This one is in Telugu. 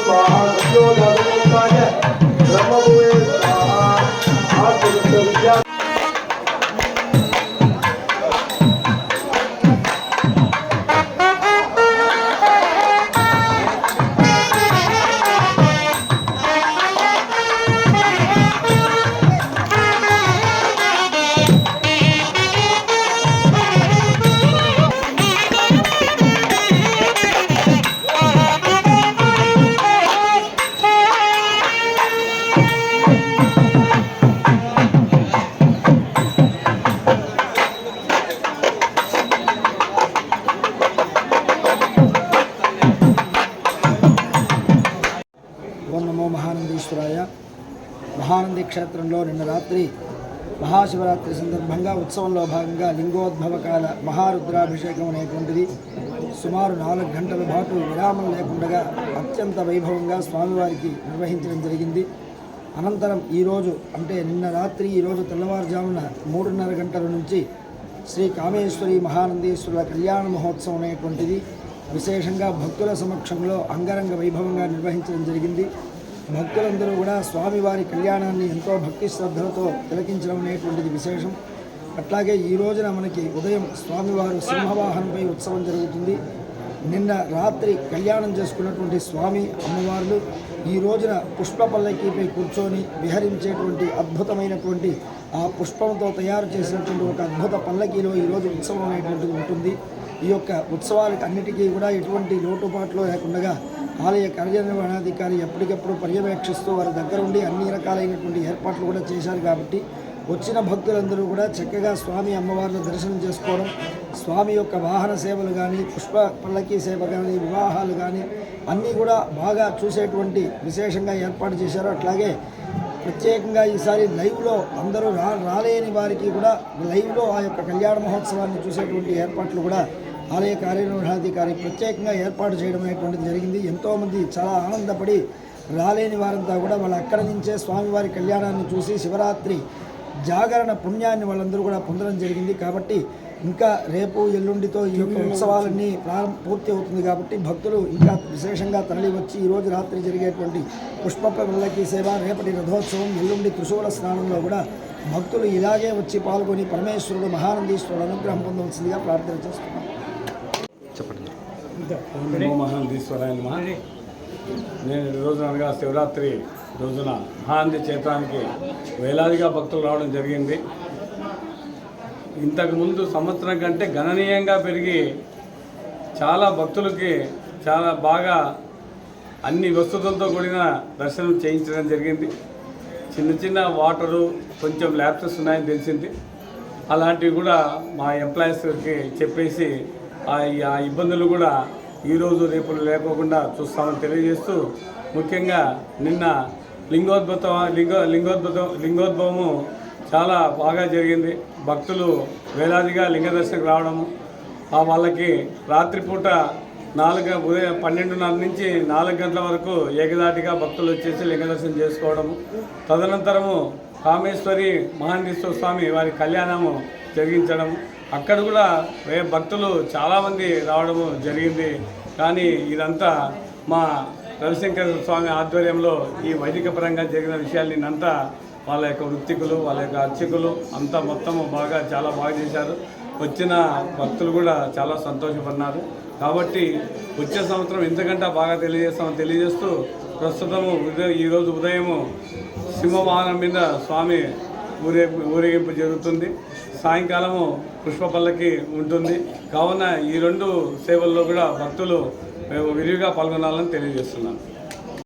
स्वाहा सत्यो धर्मोत्ताय ब्रह्मभुवे स्वाहा आत्मविद्या विद्या నమో మహానందీశ్వరాయ. మహానంది క్షేత్రంలో నిన్న రాత్రి మహాశివరాత్రి సందర్భంగా ఉత్సవంలో భాగంగా లింగోద్భవకాల మహారుద్రాభిషేకం అనేటువంటిది సుమారు 4 గంటల పాటు విరామం లేకుండా అత్యంత వైభవంగా స్వామివారికి నిర్వహించడం జరిగింది. అనంతరం ఈరోజు అంటే నిన్న రాత్రి ఈరోజు తెల్లవారుజామున 3:30 గంటల నుంచి శ్రీ కామేశ్వరి మహానందీశ్వరుల కళ్యాణ మహోత్సవం అనేటువంటిది విశేషంగా భక్తుల సమక్షంలో అంగరంగ వైభవంగా నిర్వహించడం జరిగింది. భక్తులందరూ కూడా స్వామివారి కళ్యాణాన్ని ఎంతో భక్తి శ్రద్ధలతో తిలకించడం అనేటువంటిది విశేషం. అట్లాగే ఈ రోజున మనకి ఉదయం స్వామివారు సింహవాహనంపై ఉత్సవం జరుగుతుంది. నిన్న రాత్రి కళ్యాణం చేసుకున్నటువంటి స్వామి అమ్మవార్లు ఈ రోజున పుష్ప పల్లకీపై కూర్చొని విహరించేటువంటి అద్భుతమైనటువంటి ఆ పుష్పంతో తయారు చేసినటువంటి ఒక అద్భుత పల్లకీలో ఈరోజు ఉత్సవం అనేటువంటిది ఉంటుంది. ఈ యొక్క ఉత్సవాలకు అన్నిటికీ కూడా ఎటువంటి లోటుపాట్లు లేకుండా ఆలయ కార్యనిర్వహణాధికారి ఎప్పటికప్పుడు పర్యవేక్షిస్తూ వారి దగ్గర ఉండి అన్ని రకాలైనటువంటి ఏర్పాట్లు కూడా చేశారు. కాబట్టి వచ్చిన భక్తులందరూ కూడా చక్కగా స్వామి అమ్మవారిని దర్శనం చేసుకోవడం, స్వామి యొక్క వాహన సేవలు కానీ పుష్ప పల్లకీ సేవ కానీ వివాహాలు కానీ అన్నీ కూడా బాగా చూసేటువంటి విశేషంగా ఏర్పాటు చేశారు. అట్లాగే ప్రత్యేకంగా ఈసారి లైవ్లో అందరూ రాలేని వారికి కూడా లైవ్లో ఆ యొక్క కళ్యాణ మహోత్సవాన్ని చూసేటువంటి ఏర్పాట్లు కూడా ఆలయ కార్యనిర్వహణాధికారి ప్రత్యేకంగా ఏర్పాటు చేయడం అనేటువంటిది జరిగింది. ఎంతోమంది చాలా ఆనందపడి రాలేని వారంతా కూడా వాళ్ళు అక్కడి నుంచే స్వామివారి కళ్యాణాన్ని చూసి శివరాత్రి జాగరణ పుణ్యాన్ని వాళ్ళందరూ కూడా పొందడం జరిగింది. కాబట్టి ఇంకా రేపు ఎల్లుండితో ఈ యొక్క ఉత్సవాలన్నీ పూర్తి అవుతుంది. కాబట్టి భక్తులు ఇంకా విశేషంగా తరలి వచ్చి ఈరోజు రాత్రి జరిగేటువంటి పుష్ప పల్లకీ సేవ, రేపటి రథోత్సవం, ఎల్లుండి త్రిశూల స్నానంలో కూడా భక్తులు ఇలాగే వచ్చి పాల్గొని పరమేశ్వరుడు మహానందీశ్వరుడు అనుగ్రహం పొందవలసిందిగా ప్రార్థన చేస్తున్నాం. నమో మహానందీశ్వరాయ నమః. నేను ఈరోజు అనగా శివరాత్రి రోజున మహానంది క్షేత్రానికి వేలాదిగా భక్తులు రావడం జరిగింది. ఇంతకుముందు సంవత్సరం కంటే గణనీయంగా పెరిగి చాలా భక్తులకి చాలా బాగా అన్ని వసతులతో కూడిన దర్శనం చేయించడం జరిగింది. చిన్న చిన్న వాటరు కొంచెం ల్యాప్సెస్ ఉన్నాయని తెలిసింది. అలాంటివి కూడా మా ఎంప్లాయీస్కి చెప్పేసి ఆ ఇబ్బందులు కూడా ఈరోజు రేపు లేకోకుండా చూస్తామని తెలియజేస్తూ, ముఖ్యంగా నిన్న లింగోద్భవము చాలా బాగా జరిగింది. భక్తులు వేలాదిగా లింగ దర్శనకు రావడము, వాళ్ళకి రాత్రిపూట ఉదయం 12:30 నుంచి 4 గంటల వరకు ఏకదాటిగా భక్తులు వచ్చేసి లింగ దర్శనం చేసుకోవడము, తదనంతరము కామేశ్వరి మహానందీశ్వర స్వామి వారి కళ్యాణము జరిగించడం, అక్కడ కూడా భక్తులు చాలామంది రావడము జరిగింది. కానీ ఇదంతా మా రవిశంకర స్వామి ఆధ్వర్యంలో ఈ వైదిక పరంగా జరిగిన విషయాల్ని అంతా వాళ్ళ యొక్క వృత్తికులు, వాళ్ళ యొక్క అర్చకులు అంతా మొత్తము చాలా బాగా చేశారు. వచ్చిన భక్తులు కూడా చాలా సంతోషపడినారు. కాబట్టి వచ్చే సంవత్సరం ఇంతకంటే బాగా తెలియజేస్తూ ప్రస్తుతము ఈరోజు ఉదయము సింహవాహనం మీద స్వామి ఊరేగింపు జరుగుతుంది. సాయంకాలము పుష్ప పల్లకి ఉంటుంది. కావున ఈ 2 సేవల్లో కూడా భక్తులు విరివిగా పాల్గొనాలని తెలియజేస్తున్నాను.